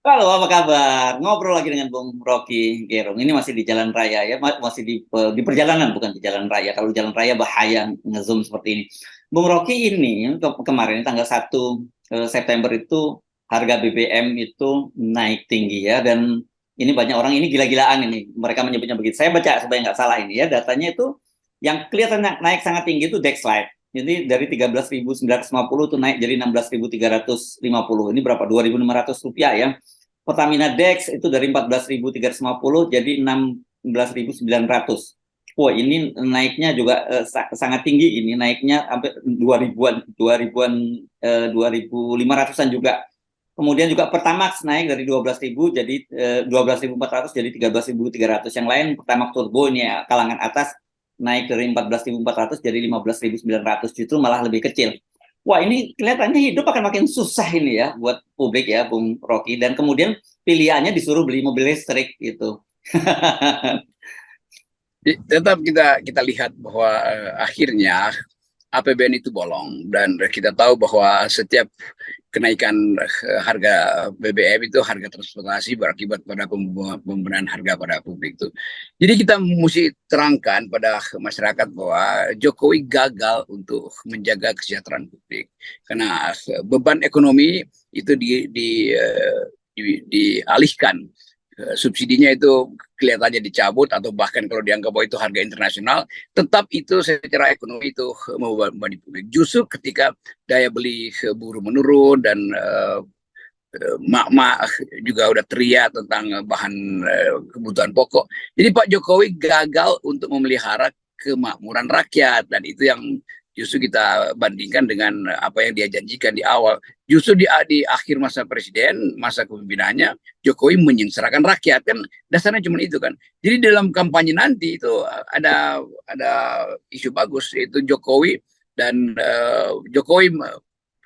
Halo, apa kabar? Ngobrol lagi dengan Bung Rocky Gerung. Ini masih di jalan raya ya, masih di perjalanan bukan di jalan raya. Kalau di jalan raya bahaya nge-zoom seperti ini. Bung Rocky ini kemarin tanggal 1 September itu harga BBM itu naik tinggi ya, dan ini banyak orang ini gila-gilaan ini. Mereka menyebutnya begitu. Saya baca supaya nggak salah ini ya, datanya itu yang kelihatan naik sangat tinggi itu Dexlight. Jadi dari 13.950 itu naik jadi 16.350. Ini berapa? 2.500 rupiah ya. Pertamina Dex itu dari 14.350 jadi 16.900. Wah, ini naiknya juga sangat tinggi, ini naiknya sampai 2000-an, 2000-an 2.500-an juga. Kemudian juga Pertamax naik dari 12.000 jadi 12.400 jadi 13.300. Yang lain Pertamax Turbo ini ya, kalangan atas naik dari 14.400 jadi 15.900, justru malah lebih kecil. Wah, ini kelihatannya hidup akan makin susah ini ya buat publik ya, Bung Rocky. Dan kemudian pilihannya disuruh beli mobil listrik gitu. Tetap kita lihat bahwa akhirnya APBN itu bolong dan kita tahu bahwa setiap kenaikan harga BBM itu harga transportasi berakibat pada pembenahan harga pada publik itu. Jadi kita mesti terangkan pada masyarakat bahwa Jokowi gagal untuk menjaga kesejahteraan publik karena beban ekonomi itu dialihkan. Subsidinya itu kelihatannya dicabut atau bahkan kalau dianggap bahwa itu harga internasional, tetap itu secara ekonomi itu membebani publik. Justru ketika daya beli buruh menurun dan mak-mak juga udah teriak tentang bahan kebutuhan pokok. Jadi Pak Jokowi gagal untuk memelihara kemakmuran rakyat dan itu yang justru kita bandingkan dengan apa yang dia janjikan di awal. Justru di akhir masa presiden, masa kepemimpinannya, Jokowi menyengsarakan rakyat kan dasarnya cuma itu kan. Jadi dalam kampanye nanti itu ada isu bagus yaitu Jokowi dan Jokowi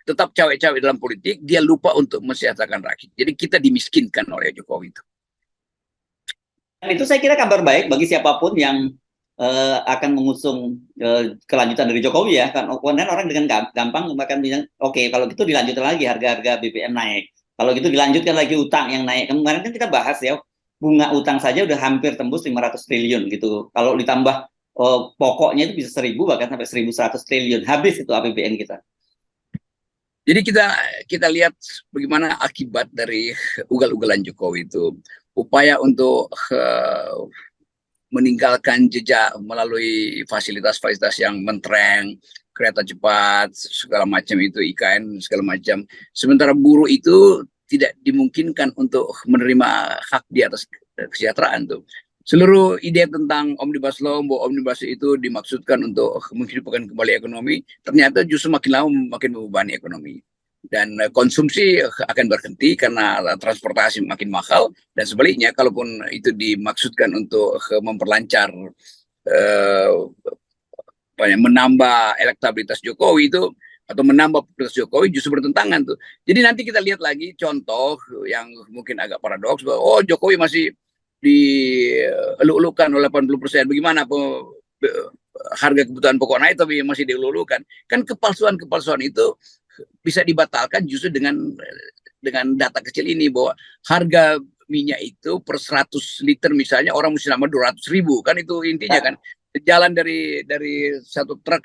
tetap cawe-cawe dalam politik, dia lupa untuk mensejahterakan rakyat. Jadi kita dimiskinkan oleh Jokowi itu. Dan itu saya kira kabar baik bagi siapapun yang akan mengusung kelanjutan dari Jokowi ya. Kan kemudian orang dengan gampang akan bilang, oke, kalau gitu dilanjutkan lagi harga-harga BBM naik. Kalau gitu dilanjutkan lagi utang yang naik. Kemarin kan kita bahas ya, bunga utang saja udah hampir tembus 500 triliun gitu. Kalau ditambah pokoknya itu bisa 1.000 bahkan sampai 1.100 triliun. Habis itu APBN kita. Jadi kita lihat bagaimana akibat dari ugal-ugalan Jokowi itu. Upaya untuk meninggalkan jejak melalui fasilitas-fasilitas yang mentereng, kereta cepat, segala macam itu, IKN, segala macam. Sementara buruh itu tidak dimungkinkan untuk menerima hak di atas kesejahteraan tuh. Seluruh ide tentang Omnibus Law, bahwa Omnibus itu dimaksudkan untuk menghidupkan kembali ekonomi, ternyata justru makin lama makin membebani ekonomi. Dan konsumsi akan berhenti karena transportasi makin mahal, dan sebaliknya kalaupun itu dimaksudkan untuk memperlancar eh, menambah elektabilitas Jokowi itu atau menambah popularitas Jokowi justru bertentangan tuh. Jadi nanti kita lihat lagi contoh yang mungkin agak paradoks bahwa oh Jokowi masih dieluk-elukan oleh 80%. Bagaimana harga kebutuhan pokok naik tapi masih dieluk-elukan? Kan kepalsuan-kepalsuan itu bisa dibatalkan justru dengan data kecil ini bahwa harga minyak itu per 100 liter misalnya orang mesti nambah 200.000 kan itu intinya kan jalan dari satu truk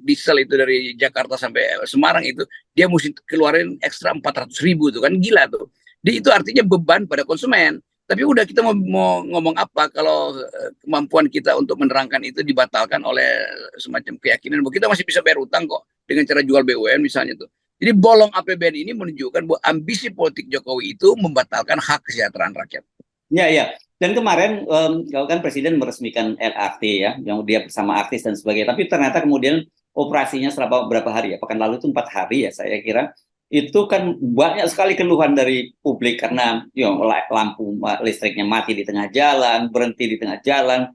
diesel itu dari Jakarta sampai Semarang itu dia mesti keluarin ekstra 400.000 tuh kan gila tuh. Jadi itu artinya beban pada konsumen. Tapi udah kita mau ngomong apa kalau kemampuan kita untuk menerangkan itu dibatalkan oleh semacam keyakinan bahwa kita masih bisa bayar utang kok dengan cara jual BUMN misalnya tuh. Jadi bolong APBN ini menunjukkan bahwa ambisi politik Jokowi itu membatalkan hak kesejahteraan rakyat. Ya, ya. Dan kemarin kan Presiden meresmikan LRT ya, yang dia bersama artis dan sebagainya. Tapi ternyata kemudian operasinya selama berapa hari ya? Pekan lalu itu 4 hari ya, saya kira. Itu kan banyak sekali keluhan dari publik karena lampu listriknya mati di tengah jalan, berhenti di tengah jalan,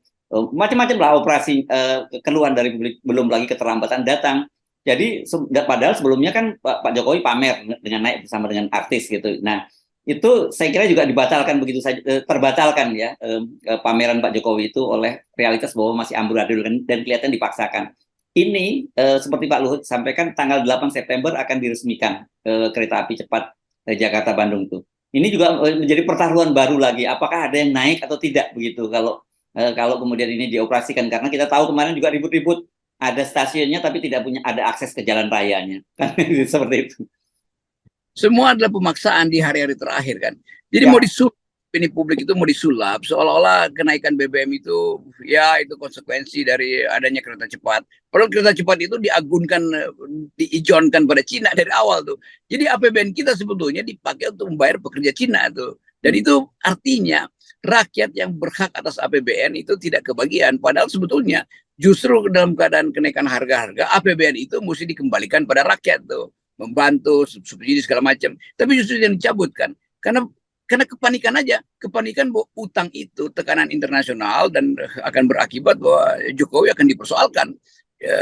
macam-macam lah operasi keluhan dari publik. Belum lagi keterlambatan datang. Jadi padahal sebelumnya kan Pak Jokowi pamer dengan naik bersama dengan artis gitu. Nah, itu saya kira juga dibatalkan begitu saja, terbatalkan ya, pameran Pak Jokowi itu oleh realitas bahwa masih amburadul dan kelihatan dipaksakan. Ini seperti Pak Luhut sampaikan tanggal 8 September akan diresmikan kereta api cepat Jakarta Bandung itu. Ini juga menjadi pertaruhan baru lagi. Apakah ada yang naik atau tidak begitu kalau kemudian ini dioperasikan, karena kita tahu kemarin juga ribut-ribut ada stasiunnya tapi tidak punya ada akses ke jalan rayanya. Kan seperti itu. Semua adalah pemaksaan di hari-hari terakhir kan. Jadi mau Ya, disulap, ini publik itu mau disulap seolah-olah kenaikan BBM itu ya itu konsekuensi dari adanya kereta cepat. Padahal kereta cepat itu diagunkan, diijonkan pada Cina dari awal tuh. Jadi APBN kita sebetulnya dipakai untuk membayar pekerja Cina tuh. Dan itu artinya rakyat yang berhak atas APBN itu tidak kebagian. Padahal sebetulnya justru dalam keadaan kenaikan harga-harga APBN itu mesti dikembalikan pada rakyat tuh, membantu subsidi segala macam, tapi justru yang dicabut kan karena kepanikan bahwa utang itu tekanan internasional dan akan berakibat bahwa Jokowi akan dipersoalkan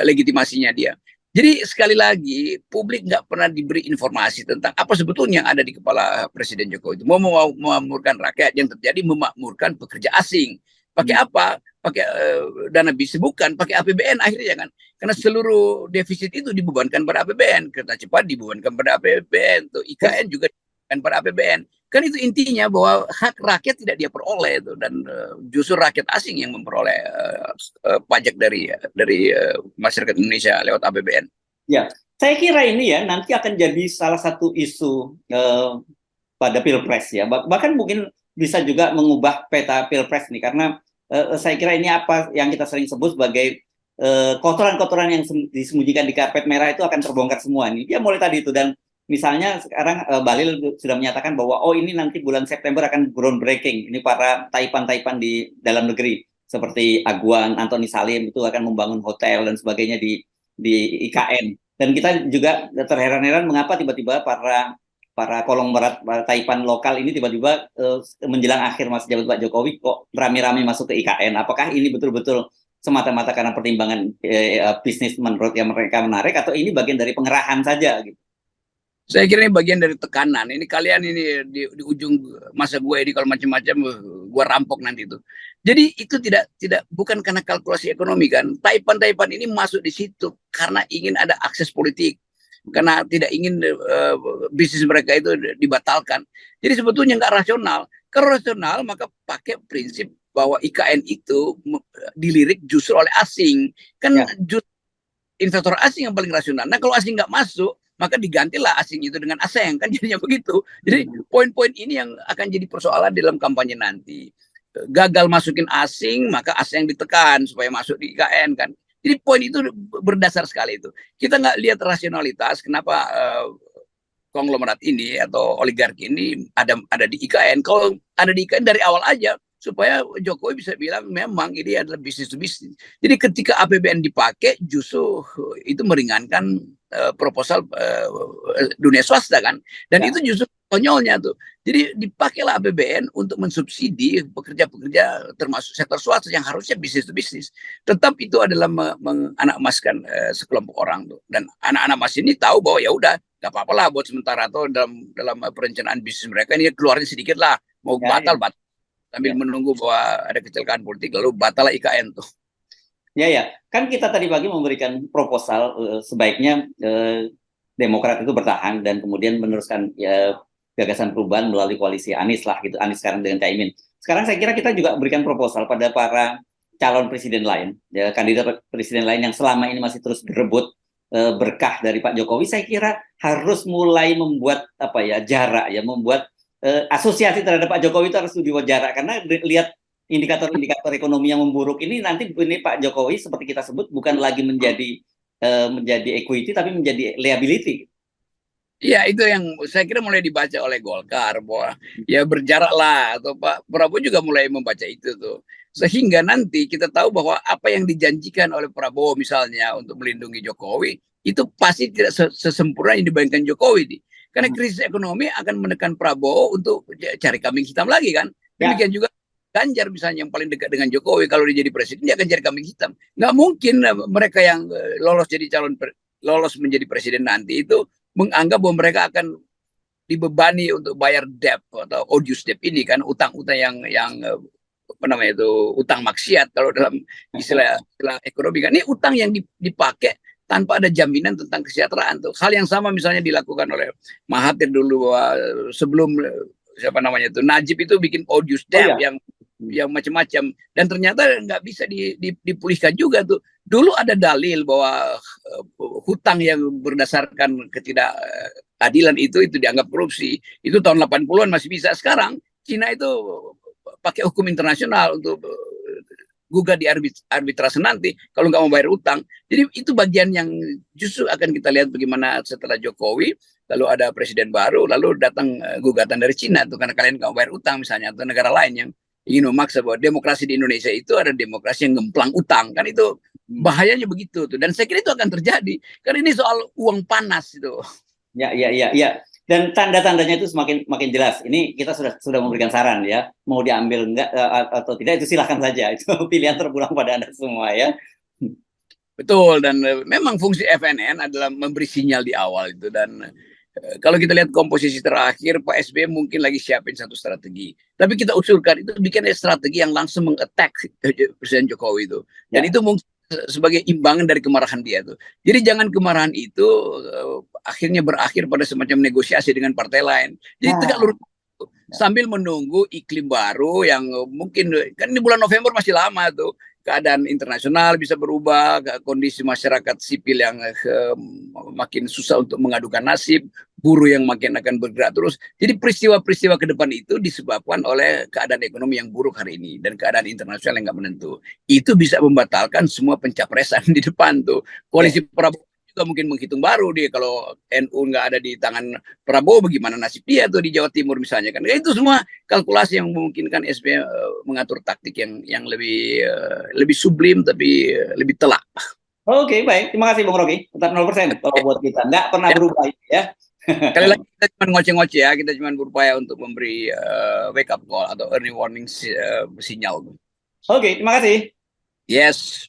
legitimasinya dia. Jadi sekali lagi publik nggak pernah diberi informasi tentang apa sebetulnya yang ada di kepala Presiden Jokowi itu. Mau memakmurkan rakyat, yang terjadi memakmurkan pekerja asing. Pakai apa? Pakai dana bis, bukan pakai APBN akhirnya kan. Karena seluruh defisit itu dibebankan pada APBN. Kereta cepat dibebankan pada APBN. Tuh, IKN juga dibebankan pada APBN. Kan itu intinya bahwa hak rakyat tidak dia peroleh itu, dan justru rakyat asing yang memperoleh pajak dari masyarakat Indonesia lewat APBN. ya. Saya kira ini ya nanti akan jadi salah satu isu pada Pilpres ya. Bahkan mungkin bisa juga mengubah peta Pilpres nih, karena saya kira ini apa yang kita sering sebut sebagai kotoran-kotoran yang disembunyikan di karpet merah itu akan terbongkar semua nih. Dia mulai tadi itu, dan misalnya sekarang Bahlil sudah menyatakan bahwa oh ini nanti bulan September akan groundbreaking. Ini para taipan-taipan di dalam negeri seperti Aguan, Antoni Salim itu akan membangun hotel dan sebagainya di IKN. Dan kita juga terheran-heran mengapa tiba-tiba para konglomerat taipan lokal ini tiba-tiba menjelang akhir masa jabatan Pak Jokowi kok rame-rame masuk ke IKN. Apakah ini betul-betul semata-mata karena pertimbangan bisnis menurut yang mereka menarik, atau ini bagian dari pengerahan saja gitu? Saya kira ini bagian dari tekanan. Ini kalian ini di ujung masa gue ini kalau macam-macam gue rampok nanti itu. Jadi itu tidak bukan karena kalkulasi ekonomi kan. Taipan-taipan ini masuk di situ karena ingin ada akses politik, karena tidak ingin bisnis mereka itu dibatalkan. Jadi sebetulnya nggak rasional. Kalau rasional maka pakai prinsip bahwa IKN itu dilirik justru oleh asing. Kan Ya, investor asing yang paling rasional. Nah kalau asing nggak masuk, maka digantilah asing itu dengan asing, kan jadinya begitu. Jadi poin-poin ini yang akan jadi persoalan dalam kampanye nanti. Gagal masukin asing, maka asing ditekan supaya masuk di IKN kan. Jadi poin itu berdasar sekali itu. Kita nggak lihat rasionalitas kenapa konglomerat ini atau oligarki ini ada di IKN. Kalau ada di IKN dari awal aja, supaya Jokowi bisa bilang memang ini adalah bisnis to bisnis. Jadi ketika APBN dipakai justru itu meringankan proposal dunia swasta kan, dan ya. itu justru konyolnya tuh. Jadi dipakailah APBN untuk mensubsidi pekerja-pekerja termasuk sektor swasta yang harusnya bisnis to bisnis. Tetap itu adalah menganak-emaskan sekelompok orang tuh, dan anak-anak emas ini tahu bahwa ya udah nggak apa-apa lah buat sementara, atau dalam perencanaan bisnis mereka ini keluarnya sedikit lah, mau Ya, ya, batal sambil ya. menunggu bahwa ada kecelakaan politik lalu batal IKN tuh. Ya, ya. Kan kita tadi pagi memberikan proposal sebaiknya Demokrat itu bertahan dan kemudian meneruskan gagasan perubahan melalui koalisi Anies lah gitu. Anies sekarang dengan Caimin. Sekarang saya kira kita juga berikan proposal pada para calon presiden lain, ya, kandidat presiden lain yang selama ini masih terus berebut berkah dari Pak Jokowi. Saya kira harus mulai membuat apa ya jarak ya, membuat asosiasi terhadap Pak Jokowi itu harus dibuat jarak, karena lihat indikator-indikator ekonomi yang memburuk ini nanti ini Pak Jokowi seperti kita sebut bukan lagi menjadi equity tapi menjadi liability. Ya itu yang saya kira mulai dibaca oleh Golkar bahwa ya berjarak lah, atau Pak Prabowo juga mulai membaca itu tuh, sehingga nanti kita tahu bahwa apa yang dijanjikan oleh Prabowo misalnya untuk melindungi Jokowi itu pasti tidak sesempurna yang dibayangkan Jokowi nih. Karena krisis ekonomi akan menekan Prabowo untuk cari kambing hitam lagi kan. Ya, Demikian juga Ganjar misalnya yang paling dekat dengan Jokowi, kalau dia jadi presiden dia akan cari kambing hitam. Nggak mungkin mereka yang lolos menjadi presiden nanti itu menganggap bahwa mereka akan dibebani untuk bayar debt atau odious debt ini kan, utang-utang yang apa namanya itu, utang maksiat kalau dalam istilah ekonomi kan. Ini utang yang dipakai tanpa ada jaminan tentang kesejahteraan tuh. Hal yang sama misalnya dilakukan oleh Mahathir dulu, bahwa sebelum siapa namanya itu Najib itu bikin audio Oh stamp ya. yang macam-macam, dan ternyata nggak bisa dipulihkan juga tuh. Dulu ada dalil bahwa hutang yang berdasarkan ketidakadilan itu dianggap korupsi. Itu tahun 80-an masih bisa. Sekarang Cina itu pakai hukum internasional untuk gugat di arbitrase nanti kalau nggak mau bayar utang. Jadi itu bagian yang justru akan kita lihat bagaimana setelah Jokowi lalu ada presiden baru lalu datang gugatan dari Cina tuh karena kalian nggak mau bayar utang misalnya, atau negara lain yang ingin memaksa bahwa demokrasi di Indonesia itu ada demokrasi yang gemplang utang, kan itu bahayanya begitu tuh. Dan saya kira itu akan terjadi karena ini soal uang panas itu. Ya, ya, ya, ya. Dan tanda-tandanya itu semakin makin jelas. Ini kita sudah memberikan saran ya, mau diambil enggak atau tidak itu silahkan saja. Itu pilihan terpulang pada Anda semua ya. Betul, dan memang fungsi FNN adalah memberi sinyal di awal itu. Dan kalau kita lihat komposisi terakhir, Pak SBY mungkin lagi siapin satu strategi. Tapi kita usulkan itu bikin strategi yang langsung meng-attack Presiden Jokowi itu. Dan itu mungkin sebagai imbangan dari kemarahan dia tuh. Jadi jangan kemarahan itu akhirnya berakhir pada semacam negosiasi dengan partai lain. Jadi tegak lurus sambil menunggu iklim baru yang mungkin kan di bulan November masih lama tuh. Keadaan internasional bisa berubah, kondisi masyarakat sipil yang makin susah untuk mengadukan nasib, buruh yang makin akan bergerak terus. Jadi peristiwa-peristiwa ke depan itu disebabkan oleh keadaan ekonomi yang buruk hari ini dan keadaan internasional yang nggak menentu. Itu bisa membatalkan semua pencapresan di depan tuh. Koalisi Prabowo juga mungkin menghitung baru dia, kalau NU nggak ada di tangan Prabowo bagaimana nasib dia tuh di Jawa Timur misalnya kan. Itu semua kalkulasi yang memungkinkan SBY mengatur taktik yang lebih sublim tapi lebih telak. Oke, baik. Terima kasih Bung Rocky. Tetap 0% kalau buat kita. Nggak pernah berubah ya. Sekali lagi kita cuma ngoceh-ngoceh ya, kita cuma berupaya untuk memberi wake up call atau early warning sinyal. Oke, terima kasih. Yes.